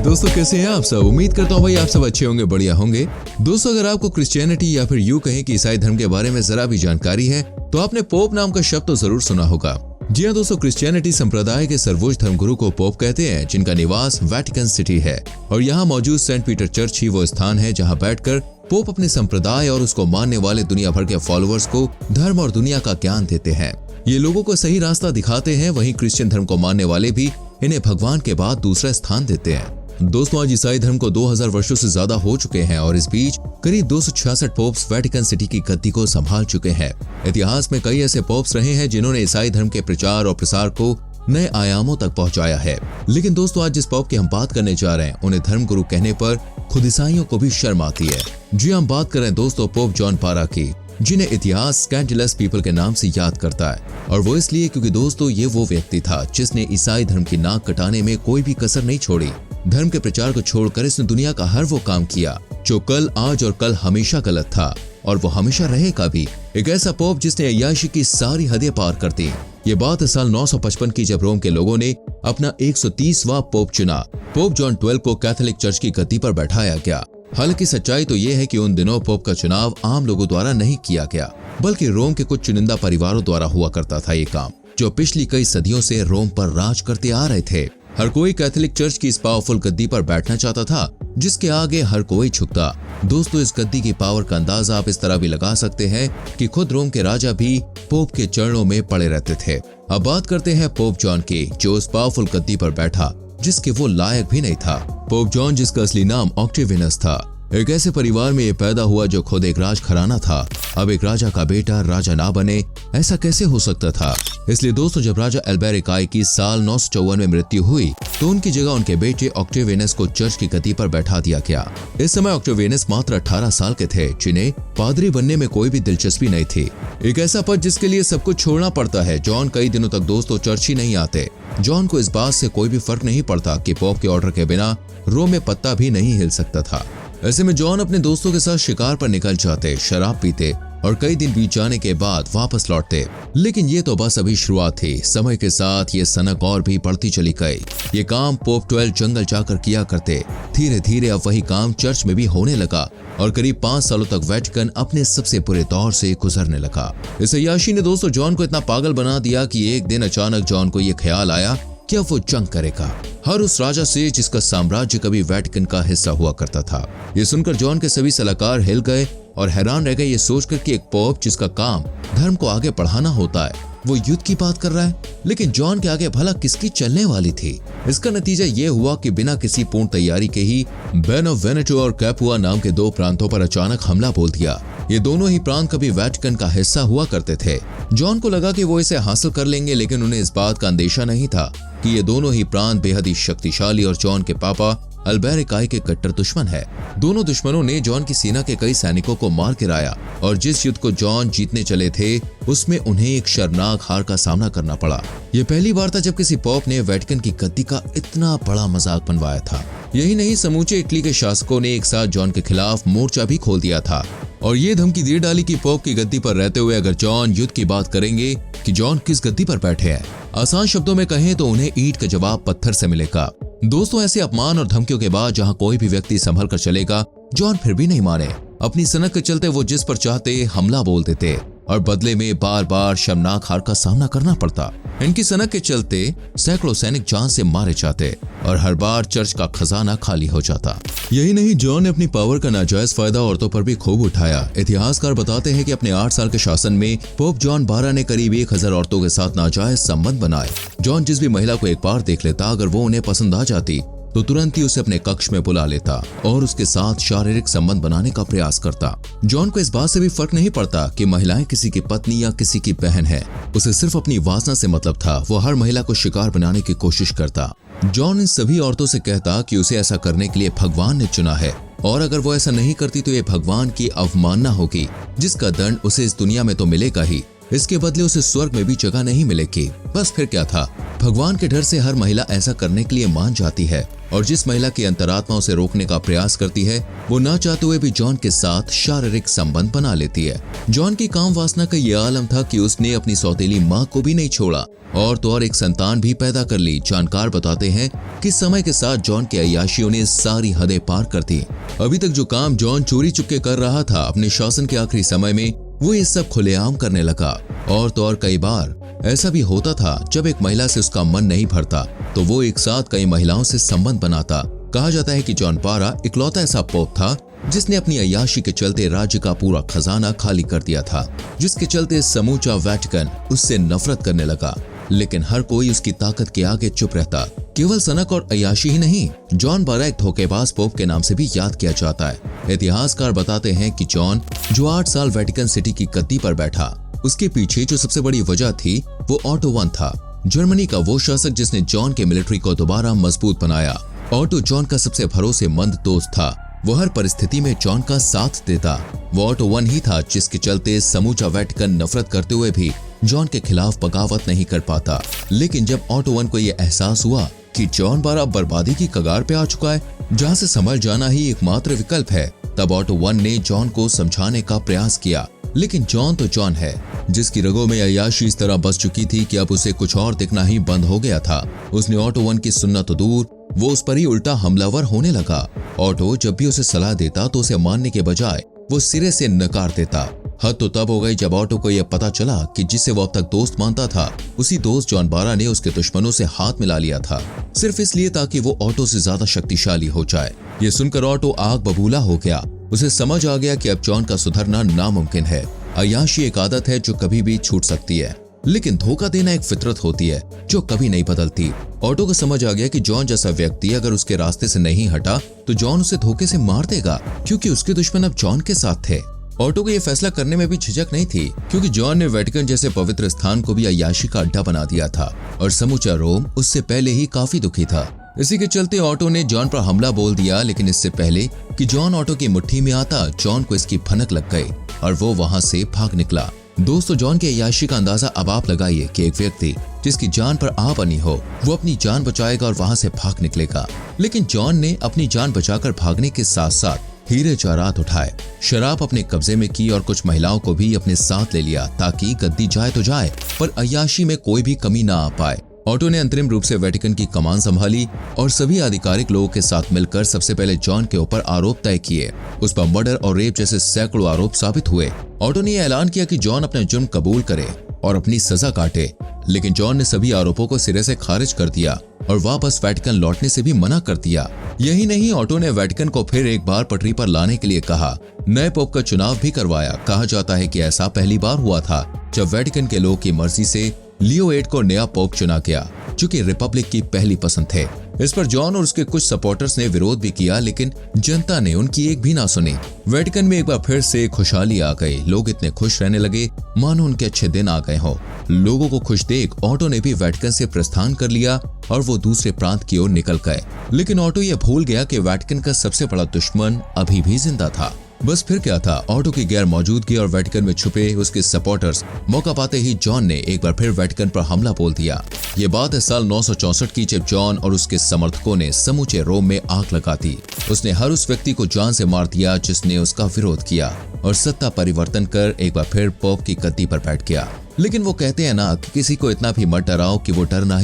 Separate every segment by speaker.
Speaker 1: दोस्तों कैसे हैं आप सब। उम्मीद करता हूँ भाई आप सब अच्छे होंगे, बढ़िया होंगे। दोस्तों अगर आपको क्रिश्चियनिटी या फिर यूं कहें कि ईसाई धर्म के बारे में जरा भी जानकारी है तो आपने पोप नाम का शब्द तो जरूर सुना होगा। जी हाँ दोस्तों, क्रिश्चियनिटी संप्रदाय के सर्वोच्च धर्मगुरु को पोप कहते हैं, जिनका निवास वेटिकन सिटी है और यहाँ मौजूद सेंट पीटर चर्च ही वो स्थान है जहाँ बैठकर पोप अपने संप्रदाय और उसको मानने वाले दुनिया भर के फॉलोअर्स को धर्म और दुनिया का ज्ञान देते हैं। ये लोगों को सही रास्ता दिखाते हैं। वहीं क्रिश्चियन धर्म को मानने वाले भी इन्हें भगवान के बाद दूसरा स्थान देते हैं। दोस्तों आज ईसाई धर्म को 2000 वर्षों से ज्यादा हो चुके हैं और इस बीच करीब 266 पोप्स वेटिकन सिटी की गद्दी को संभाल चुके हैं। इतिहास में कई ऐसे पोप्स रहे हैं जिन्होंने ईसाई धर्म के प्रचार और प्रसार को नए आयामों तक पहुंचाया है। लेकिन दोस्तों आज जिस पोप की हम बात करने जा रहे हैं उन्हें धर्मगुरु कहने पर खुद ईसाइयों को भी शर्म आती है। जी हम बात कर रहे हैं दोस्तों पोप जॉन पारा की, जिन्हें इतिहास स्कैंडलस पीपल के नाम से याद करता है। और वो इसलिए क्योंकि दोस्तों ये वो व्यक्ति था जिसने ईसाई धर्म की नाक कटाने में कोई भी कसर नहीं छोड़ी। धर्म के प्रचार को छोड़कर इसने दुनिया का हर वो काम किया जो कल, आज और कल हमेशा गलत था और वो हमेशा रहेगा भी। एक ऐसा पोप जिसने अय्याशी की सारी हदें पार कर दी। ये बात साल 955 की, जब रोम के लोगों ने अपना 130वां पोप चुना। पोप जॉन 12 को कैथोलिक चर्च की गद्दी पर बैठाया गया। हालांकि सच्चाई तो ये है कि उन दिनों पोप का चुनाव आम लोगों द्वारा नहीं किया गया, बल्कि रोम के कुछ चुनिंदा परिवारों द्वारा हुआ करता था ये काम, जो पिछली कई सदियों से रोम पर राज करते आ रहे थे। हर कोई कैथोलिक चर्च की इस पावरफुल गद्दी पर बैठना चाहता था जिसके आगे हर कोई झुकता। दोस्तों इस गद्दी की पावर का अंदाजा आप इस तरह भी लगा सकते हैं कि खुद रोम के राजा भी पोप के चरणों में पड़े रहते थे। अब बात करते हैं पोप जॉन की, जो उस पावरफुल गद्दी पर बैठा जिसके वो लायक भी नहीं था। पोप जॉन, जिसका असली नाम ऑक्टेवियनस था, एक ऐसे परिवार में ये पैदा हुआ जो खुद एक राजघराना था। अब एक राजा का बेटा राजा ना बने, ऐसा कैसे हो सकता था। इसलिए दोस्तों जब राजा एल्बेरिक आई की साल 954 में मृत्यु हुई तो उनकी जगह उनके बेटे ऑक्टेवियनस को चर्च की गद्दी पर बैठा दिया गया। इस समय ऑक्टेवियनस मात्र 18 साल के थे, जिन्हें पादरी बनने में कोई भी दिलचस्पी नहीं थी। एक ऐसा पद जिसके लिए सब कुछ छोड़ना पड़ता है। जॉन कई दिनों तक दोस्तों चर्च ही नहीं आते। जॉन को इस बात से कोई भी फर्क नहीं पड़ता कि पोप के ऑर्डर के बिना रोम में पत्ता भी नहीं हिल सकता था। ऐसे में जॉन अपने दोस्तों के साथ शिकार पर निकल जाते, शराब पीते और कई दिन बीत जाने के बाद वापस लौटते। लेकिन ये तो बस अभी शुरुआत थी। समय के साथ ये सनक और भी बढ़ती चली गई। ये काम पोप 12 जंगल जाकर किया करते। धीरे धीरे अब वही काम चर्च में भी होने लगा और करीब 5 सालों तक वेटिकन अपने सबसे बुरे दौर से गुजरने लगा। इस अय्याशी ने दोस्तों जॉन को इतना पागल बना दिया कि एक दिन अचानक जॉन को ये ख्याल आया कि अब वो जंग करेगा हर उस राजा से जिसका साम्राज्य कभी वेटिकन का हिस्सा हुआ करता था। ये सुनकर जॉन के सभी सलाहकार हिल गए और हैरान रह गए ये सोचकर कि एक पोप जिसका काम धर्म को आगे बढ़ाना होता है, वो युद्ध की बात कर रहा है। लेकिन जॉन के आगे भला किसकी चलने वाली थी। इसका नतीजा ये हुआ कि बिना किसी पूर्ण तैयारी के ही बेनेवेंटो और कैपुआ नाम के 2 प्रांतों पर अचानक हमला बोल दिया। ये दोनों ही प्रांत कभी वेटिकन का हिस्सा हुआ करते थे। जॉन को लगा कि वो इसे हासिल कर लेंगे, लेकिन उन्हें इस बात का अंदेशा नहीं था कि ये दोनों ही प्रांत बेहद ही शक्तिशाली और जॉन के पापा अल्बेरिक आई के कट्टर दुश्मन है। दोनों दुश्मनों ने जॉन की सेना के कई सैनिकों को मार गिराया और जिस युद्ध को जॉन जीतने चले थे उसमें उन्हें एक शर्मनाक हार का सामना करना पड़ा। ये पहली बार था जब किसी पोप ने वेटिकन की गद्दी का इतना बड़ा मजाक बनवाया था। यही नहीं, समूचे इटली के शासकों ने एक साथ जॉन के खिलाफ मोर्चा भी खोल दिया था और ये धमकी दे डाली कि पोप की गद्दी पर रहते हुए अगर जॉन युद्ध की बात करेंगे कि जॉन किस गद्दी पर बैठे हैं, आसान शब्दों में कहें तो उन्हें ईंट का जवाब पत्थर से मिलेगा। दोस्तों ऐसे अपमान और धमकियों के बाद जहां कोई भी व्यक्ति संभल कर चलेगा, जॉन फिर भी नहीं माने। अपनी सनक के चलते वो जिस पर चाहते हमला बोल देते और बदले में बार बार शर्मनाक हार का सामना करना पड़ता। इनकी सनक के चलते सैकड़ों सैनिक जान से मारे जाते और हर बार चर्च का खजाना खाली हो जाता। यही नहीं, जॉन ने अपनी पावर का नाजायज फायदा औरतों पर भी खूब उठाया। इतिहासकार बताते हैं कि अपने 8 साल के शासन में पोप जॉन 12 ने करीब 1000 औरतों के साथ नाजायज संबंध बनाए। जॉन जिस भी महिला को एक बार देख लेता, अगर वो उन्हें पसंद आ जाती तो तुरंत ही उसे अपने कक्ष में बुला लेता और उसके साथ शारीरिक संबंध बनाने का प्रयास करता। जॉन को इस बात से भी फर्क नहीं पड़ता कि महिलाएं किसी की पत्नी या किसी की बहन है। उसे सिर्फ अपनी वासना से मतलब था। वो हर महिला को शिकार बनाने की कोशिश करता। जॉन इन सभी औरतों से कहता कि उसे ऐसा करने के लिए भगवान ने चुना है और अगर वो ऐसा नहीं करती तो ये भगवान की अवमानना होगी, जिसका दंड उसे इस दुनिया में तो मिलेगा ही, इसके बदले उसे स्वर्ग में भी जगह नहीं मिलेगी। बस फिर क्या था, भगवान के डर से हर महिला ऐसा करने के लिए मान जाती है और जिस महिला की अंतरात्मा उसे रोकने का प्रयास करती है वो ना चाहते हुए भी जॉन के साथ शारीरिक संबंध बना लेती है। जॉन की काम वासना का ये आलम था कि उसने अपनी सौतेली माँ को भी नहीं छोड़ा और तो और एक संतान भी पैदा कर ली। जानकार बताते हैं कि समय के साथ जॉन की अय्याशियों ने सारी हदें पार कर दी। अभी तक जो काम जॉन चोरी चुपके कर रहा था, अपने शासन के आखिरी समय में वो ये सब खुलेआम करने लगा। और तो और कई बार ऐसा भी होता था जब एक महिला से उसका मन नहीं भरता तो वो एक साथ कई महिलाओं से संबंध बनाता। कहा जाता है कि जॉन पारा इकलौता ऐसा पोप था जिसने अपनी अय्याशी के चलते राज्य का पूरा खजाना खाली कर दिया था, जिसके चलते समूचा वेटिकन उससे नफरत करने लगा। लेकिन हर कोई उसकी ताकत के आगे चुप रहता। केवल सनक और अय्याशी ही नहीं, जॉन बारा एक धोखेबाज पोप के नाम से भी याद किया जाता है। इतिहासकार बताते हैं कि जॉन जो 8 साल वेटिकन सिटी की गद्दी पर बैठा, उसके पीछे जो सबसे बड़ी वजह थी वो ऑटो वन था, जर्मनी का वो शासक जिसने जॉन के मिलिट्री को दोबारा मजबूत बनाया। ऑटो जॉन का सबसे भरोसेमंद दोस्त था, वो हर परिस्थिति में जॉन का साथ देता। वो ऑटो वन ही था जिसके चलते समूचा वेटिकन नफरत करते हुए भी जॉन के खिलाफ बगावत नहीं कर पाता। लेकिन जब ऑटो वन को यह एहसास हुआ कि जॉन बारा बर्बादी की कगार पे आ चुका है, जहां से संभल जाना ही एकमात्र विकल्प है, तब ऑटो वन ने जॉन को समझाने का प्रयास किया। लेकिन जॉन तो जॉन है, जिसकी रगों में अय्याशी इस तरह बस चुकी थी कि अब उसे कुछ और दिखना ही बंद हो गया था। उसने ऑटो वन की सुनना तो दूर, वो उस पर ही उल्टा हमलावर होने लगा। ऑटो जब भी उसे सलाह देता तो उसे मानने के बजाय वो सिरे से नकार देता। हद तो तब हो गई जब ऑटो को यह पता चला कि जिसे वो अब तक दोस्त मानता था, उसी दोस्त जॉन बारा ने उसके दुश्मनों से हाथ मिला लिया था, सिर्फ इसलिए ताकि वो ऑटो से ज्यादा शक्तिशाली हो जाए। ये सुनकर ऑटो आग बबूला हो गया। उसे समझ आ गया कि अब जॉन का सुधरना नामुमकिन है। अय्याशी एक आदत है जो कभी भी छूट सकती है, लेकिन धोखा देना एक फितरत होती है जो कभी नहीं बदलती। ऑटो को समझ आ गया कि जॉन जैसा व्यक्ति अगर उसके रास्ते से नहीं हटा तो जॉन उसे धोखे से मार देगा, क्योंकि उसके दुश्मन अब जॉन के साथ थे। ऑटो को यह फैसला करने में भी झिझक नहीं थी, क्योंकि जॉन ने वेटिकन जैसे पवित्र स्थान को भी अय्याशी का अड्डा बना दिया था और समूचा रोम उससे पहले ही काफी दुखी था। इसी के चलते ऑटो ने जॉन पर हमला बोल दिया। लेकिन इससे पहले कि जॉन ऑटो की मुट्ठी में आता, जॉन को इसकी भनक लग गई और वो वहां से भाग निकला। दोस्तों, जॉन के अय्याशी का अंदाजा अब आप लगाइए कि एक व्यक्ति जिसकी जान पर आ बनी हो, वो अपनी जान बचाएगा और वहां से भाग निकलेगा। लेकिन जॉन ने अपनी जान बचाकर भागने के साथ साथ हीरे जवाहरात उठाए, शराब अपने कब्जे में की और कुछ महिलाओं को भी अपने साथ ले लिया ताकि गद्दी जाए तो जाए, पर अय्याशी में कोई भी कमी ना आ पाए। ऑटो ने अंतरिम रूप से वेटिकन की कमान संभाली और सभी आधिकारिक लोगों के साथ मिलकर सबसे पहले जॉन के ऊपर आरोप तय किए। उस पर मर्डर और रेप जैसे सैकड़ों आरोप साबित हुए। ऑटो ने यह ऐलान किया कि जॉन अपना जुर्म कबूल करे और अपनी सजा काटे, लेकिन जॉन ने सभी आरोपों को सिरे से खारिज कर दिया और वापस वेटिकन लौटने से भी मना कर दिया। यही नहीं, ऑटो ने वेटिकन को फिर एक बार पटरी पर लाने के लिए कहा। नए पोप का चुनाव भी करवाया। कहा जाता है कि ऐसा पहली बार हुआ था जब वेटिकन के लोग की मर्जी से लियो 8 को नया पोप चुना गया, जो कि रिपब्लिक की पहली पसंद थे। इस पर जॉन और उसके कुछ सपोर्टर्स ने विरोध भी किया, लेकिन जनता ने उनकी एक भी ना सुनी। वेटिकन में एक बार फिर से खुशहाली आ गई। लोग इतने खुश रहने लगे मानो उनके अच्छे दिन आ गए हों। लोगों को खुश देख ऑटो ने भी वेटिकन से प्रस्थान कर लिया और वो दूसरे प्रांत की ओर निकल गए। लेकिन ऑटो ये भूल गया कि वेटिकन का सबसे बड़ा दुश्मन अभी भी जिंदा था। बस फिर क्या था, ऑटो की गैर मौजूदगी और वेटिकन में छुपे उसके सपोर्टर्स मौका पाते ही जॉन ने एक बार फिर वेटिकन पर हमला बोल दिया। ये बात है साल 964 की, जब जॉन और उसके समर्थकों ने समूचे रोम में आग लगा दी। उसने हर उस व्यक्ति को जान से मार दिया जिसने उसका विरोध किया और सत्ता परिवर्तन कर एक बार फिर पोप की गद्दी पर बैठ गया। लेकिन वो कहते हैं ना कि किसी को इतना भी मत डराओ कि वो डरना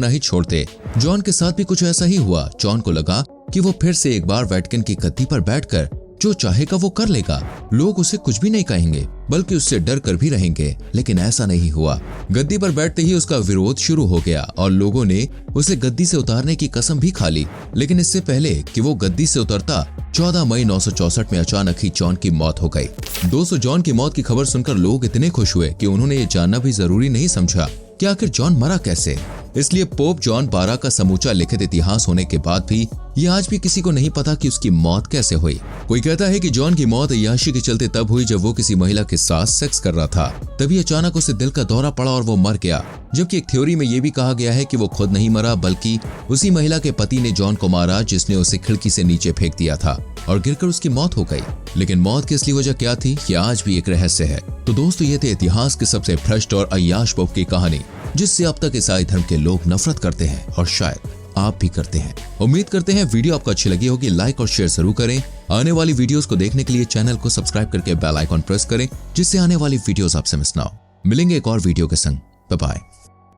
Speaker 1: ही छोड़ दे। जॉन के साथ भी कुछ ऐसा ही हुआ। जॉन को लगा कि वो फिर से एक बार वेटिकन की गद्दी पर बैठकर जो चाहेगा वो कर लेगा। लोग उसे कुछ भी नहीं कहेंगे, बल्कि उससे डर कर भी रहेंगे। लेकिन ऐसा नहीं हुआ। गद्दी पर बैठते ही उसका विरोध शुरू हो गया और लोगों ने उसे गद्दी से उतारने की कसम भी खा ली। लेकिन इससे पहले कि वो गद्दी से उतरता, 14 मई 964 में अचानक ही जॉन की मौत हो गई। दोस्तों, जॉन की मौत की खबर सुनकर लोग इतने खुश हुए कि उन्होंने ये जानना भी जरूरी नहीं समझा कि आखिर जॉन मरा कैसे। इसलिए पोप जॉन 12 का समूचा लिखित इतिहास होने के बाद भी ये आज भी किसी को नहीं पता कि उसकी मौत कैसे हुई। कोई कहता है कि जॉन की मौत अय्याशी के चलते तब हुई जब वो किसी महिला के साथ सेक्स कर रहा था, तभी अचानक उसे दिल का दौरा पड़ा और वो मर गया। जबकि एक थ्योरी में ये भी कहा गया है कि वो खुद नहीं मरा बल्कि उसी महिला के पति ने जॉन को मारा, जिसने उसे खिड़की से नीचे फेंक दिया था और गिरकर उसकी मौत हो गई। लेकिन मौत की असली वजह क्या थी, ये आज भी एक रहस्य है। तो दोस्तों, ये थे इतिहास के सबसे भ्रष्ट और अय्याश पोप की कहानी, जिससे अब तक ईसाई धर्म के लोग नफरत करते हैं और शायद आप भी करते हैं। उम्मीद करते हैं वीडियो आपको अच्छी लगी होगी। लाइक और शेयर जरूर करें। आने वाली वीडियोस को देखने के लिए चैनल को सब्सक्राइब करके बेल आइकॉन प्रेस करें, जिससे आने वाली वीडियोस आपसे मिस ना हो। मिलेंगे एक और वीडियो के संग। Bye bye.